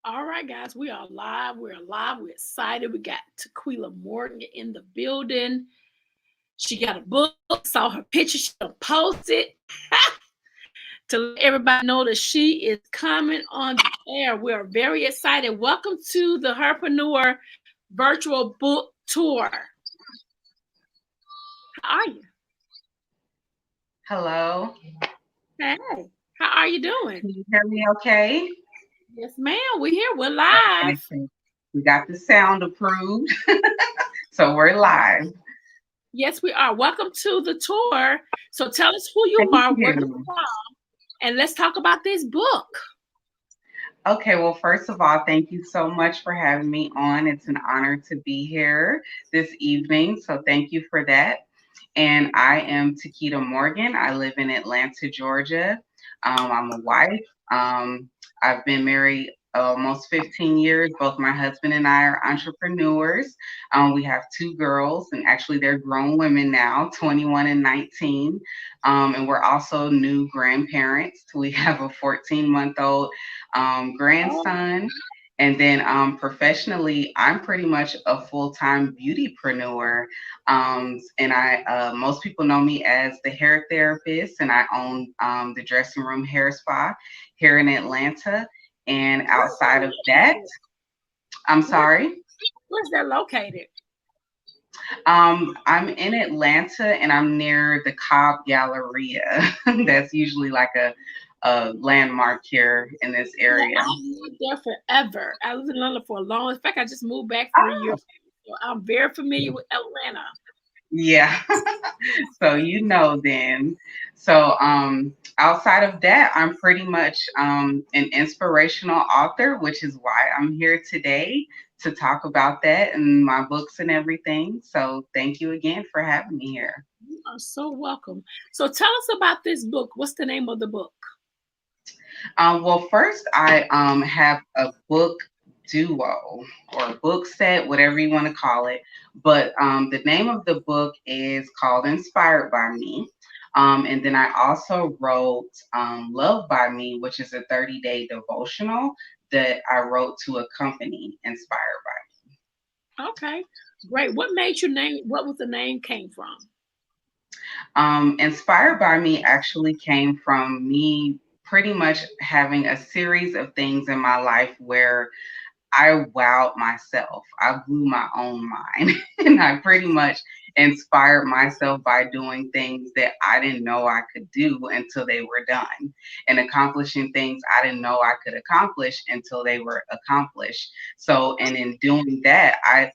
All right, guys, we are live. We're live. We're excited. We got Tequila Morgan in the building. She got a book. Saw her picture. She gonna post it to let everybody know that she is coming on the air. We are very excited. Welcome to the Herpreneur virtual book tour. How are you? Hello. Hey, how are you doing? Can you hear me okay? Yes, ma'am. We're here. We're live. Okay. We got the sound approved. So we're live. Yes, we are. Welcome to the tour. So tell us who you Thank are, where you're you. from, and let's talk about this book. Okay, well, first of all, thank you so much for having me on. It's an honor to be here this evening. So thank you for that. And I am Tequita Morgan. I live in Atlanta, Georgia. I'm a wife. Um, I've been married almost 15 years. Both my husband and I are entrepreneurs. We have two girls, and actually they're grown women now, 21 and 19. And we're also new grandparents. We have a 14-month-old Oh, grandson. And then professionally, I'm pretty much a full-time beautypreneur. And I most people know me as the hair therapist, and I own the dressing room hair spa here in Atlanta. And where's that outside of that, located? I'm Where's, sorry. where's that located? I'm in Atlanta and I'm near the Cobb Galleria. That's usually like a landmark here in this Yeah, area. I've lived there forever. I lived in London for a long. In fact, I just moved back 3 years Oh, ago. So I'm very familiar with Atlanta. yeah. Yes. So you know then. So outside of that, I'm pretty much an inspirational author, which is why I'm here today to talk about that and my books and everything. So thank you again for having me here. You are so welcome. So tell us about this book. What's the name of the book? Well, first I have a book duo or a book set, whatever you want to call it. But the name of the book is called Inspired by Me. And then I also wrote Love by Me, which is a 30-day devotional that I wrote to accompany Inspired by Okay, great. What made you name? What was the name came from? Me. Inspired by Me actually came from me pretty much having a series of things in my life where I wowed myself. I blew my own mind. And I pretty much inspired myself by doing things that I didn't know I could do until they were done, and accomplishing things I didn't know I could accomplish until they were accomplished. So, and in doing that, I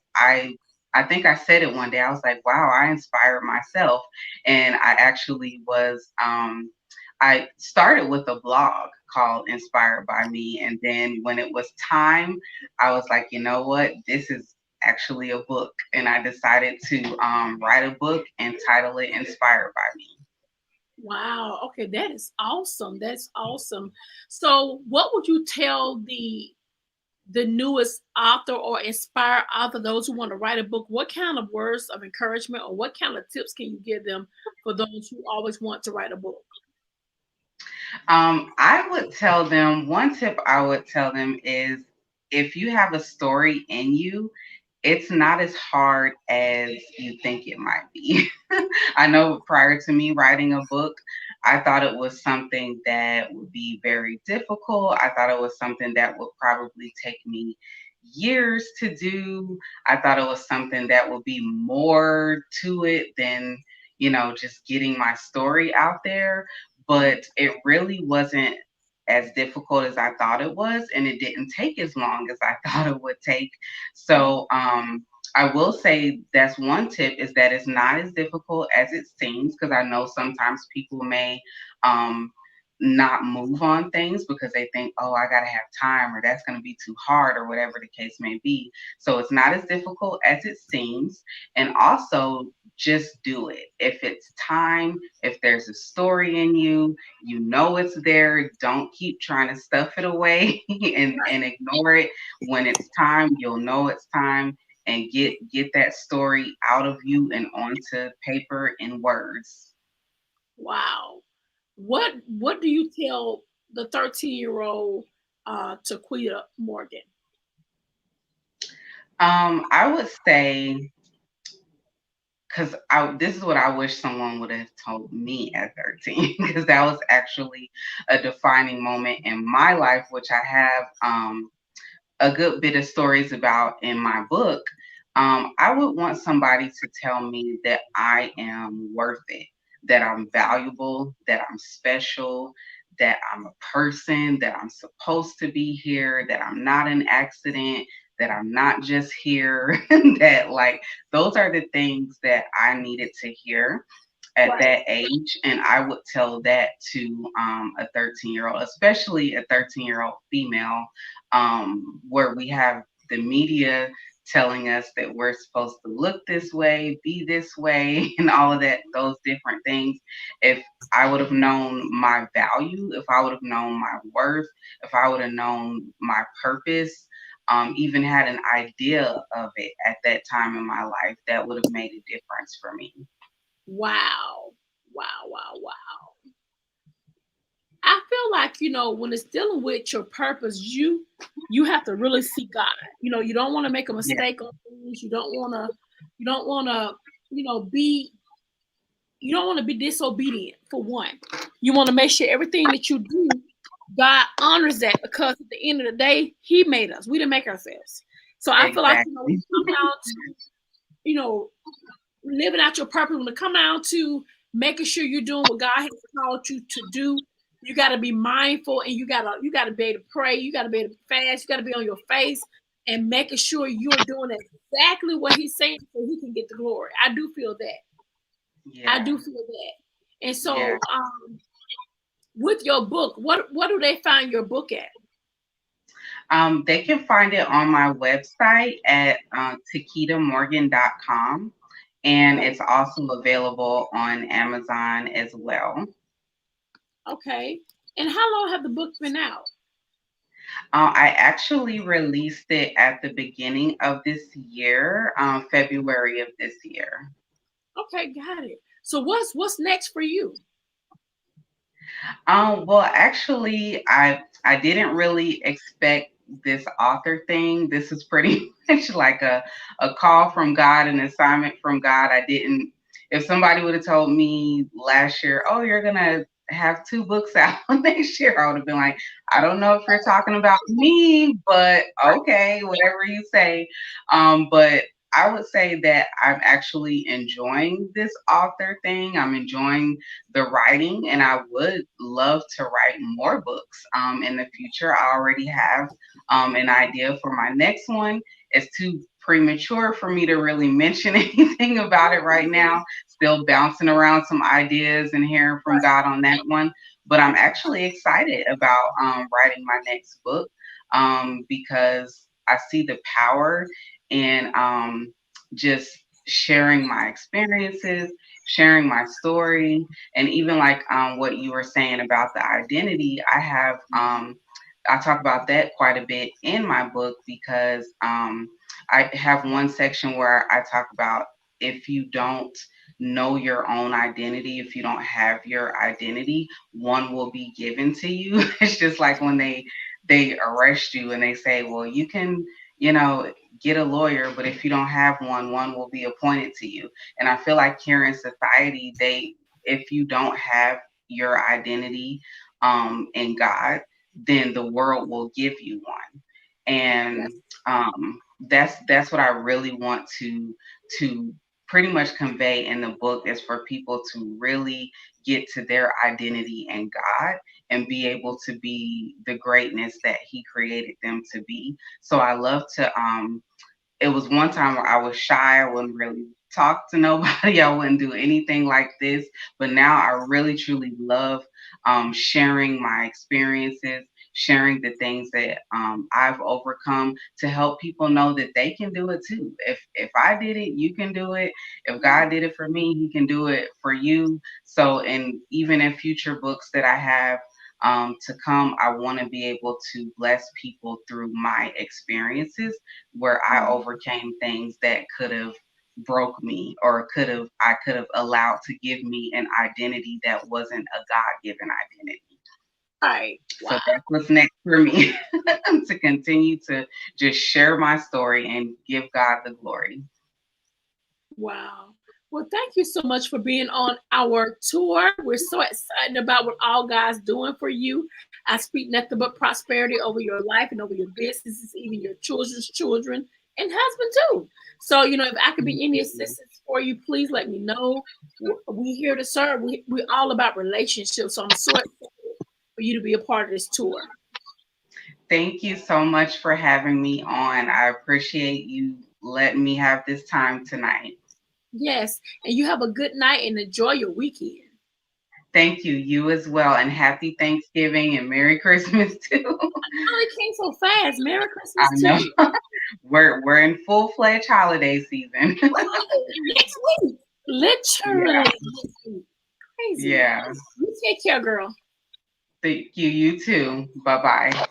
think I said it one day. I was like, wow, I inspired myself. And I actually was I started with a blog called Inspired by Me. And then when it was time, I was like, you know what? This is actually a book. And I decided to write a book and title it Inspired by Me. Wow. Okay, that is awesome. That's awesome. So, what would you tell the newest author or inspired author, those who want to write a book? What kind of words of encouragement or what kind of tips can you give them for those who always want to write a book? I would tell them one tip I would tell them is if you have a story in you, it's not as hard as you think it might be. I know prior to me writing a book, I thought it was something that would be very difficult. I thought it was something that would probably take me years to do. I thought it was something that would be more to it than, just getting my story out there. But it really wasn't as difficult as I thought it was, and it didn't take as long as I thought it would take. So I will say that's one tip is that it's not as difficult as it seems because I know sometimes people may um, not move on things because they think, oh, I got to have time or that's going to be too hard or whatever the case may be. So it's not as difficult as it seems. And also, just do it. If it's time, if there's a story in you, you know it's there. Don't keep trying to stuff it away and ignore it. When it's time, you'll know it's time and get that story out of you and onto paper and words. Wow. What do you tell the 13-year-old Tequita Morgan? I would say, because this is what I wish someone would have told me at 13, because that was actually a defining moment in my life, which I have a good bit of stories about in my book. I would want somebody to tell me that I am worth it, that I'm valuable, that I'm special, that I'm a person, that I'm supposed to be here, that I'm not an accident, that I'm not just here, that like those are the things that I needed to hear at Right. that age. And I would tell that to a 13-year-old, especially a 13-year-old female, where we have the media telling us that we're supposed to look this way, be this way, and all of that, those different things. If I would have known my value, if I would have known my worth, if I would have known my purpose, even had an idea of it at that time in my life, that would have made a difference for me. Wow. Wow. Wow. Wow. I feel like, when it's dealing with your purpose, you have to really see God. You don't want to make a Yeah, mistake on things. You don't want to, you know, be you don't want to be disobedient for one. You want to make sure everything that you do, God honors that, because at the end of the day, He made us. We didn't make ourselves. So I feel like, when exactly. it comes down to, you know, living out your purpose, when it come down to making sure you're doing what God has called you to do, you got to be mindful, and you gotta be able to pray. You got to be able to fast. You got to be on your face and making sure you're doing exactly what He's saying, so He can get the glory. I do feel that. I Yeah, do feel that. And yeah. so, with your book, what do they find your book at? They can find it on my website at tequitamorgan.com, and Okay. it's also available on Amazon as well. Okay. And how long have the book been out? I actually released it at the beginning of this year, February of this year. Okay, got it. So what's next for you? Well, actually, I didn't really expect this author thing. This is pretty much like a call from God, an assignment from God. I didn't. If somebody would have told me last year, "Oh, you're gonna have two books out next year," I would have been like, "I don't know if you're talking about me, but okay, whatever you say." But I would say that I'm actually enjoying this author thing. I'm enjoying the writing, and I would love to write more books in the future. I already have an idea for my next one. It's too premature for me to really mention anything about it right now. Still bouncing around some ideas and hearing from God on that one. But I'm actually excited about writing my next book, because I see the power in just sharing my experiences, sharing my story, and even like what you were saying about the identity. I talk about that quite a bit in my book, because I have one section where I talk about, if you don't know your own identity, if you don't have your identity, one will be given to you. It's just like when they arrest you and they say, well, you can, you know, get a lawyer, but if you don't have one, one will be appointed to you. And I feel like here in society, if you don't have your identity in God, then the world will give you one. Yes. And that's what I really want to pretty much convey in the book, is for people to really get to their identity in God and be able to be the greatness that He created them to be. So I love to it was one time where I was shy. I wouldn't really talk to nobody. I wouldn't do anything like this. But now I really, truly love sharing my experiences, sharing the things that I've overcome, to help people know that they can do it too. If I did it, you can do it. If God did it for me, He can do it for you. So, and even in future books that I have to come, I want to be able to bless people through my experiences, where I Mhm. overcame things that could have broke me, or I could have allowed to give me an identity that wasn't a God given identity. Right. So Wow. that's what's next for me to continue to just share my story and give God the glory. Wow. Well, thank you so much for being on our tour. We're so excited about what all God's doing for you. I speak nothing but prosperity over your life and over your businesses, even your children's children and husband too. So, if I could be any assistance for you, please let me know. We here to serve. We're all about relationships. So I'm so excited for you to be a part of this tour. Thank you so much for having me on. I appreciate you letting me have this time tonight. Yes. And you have a good night and enjoy your weekend. Thank you. You as well. And happy Thanksgiving and Merry Christmas too. Oh, it came so fast. Merry I Christmas to know. you. We're in full-fledged holiday season. Right. Next week. Yeah. Literally next week. Crazy. Yeah. You take care, girl. Thank you. You too. Bye-bye.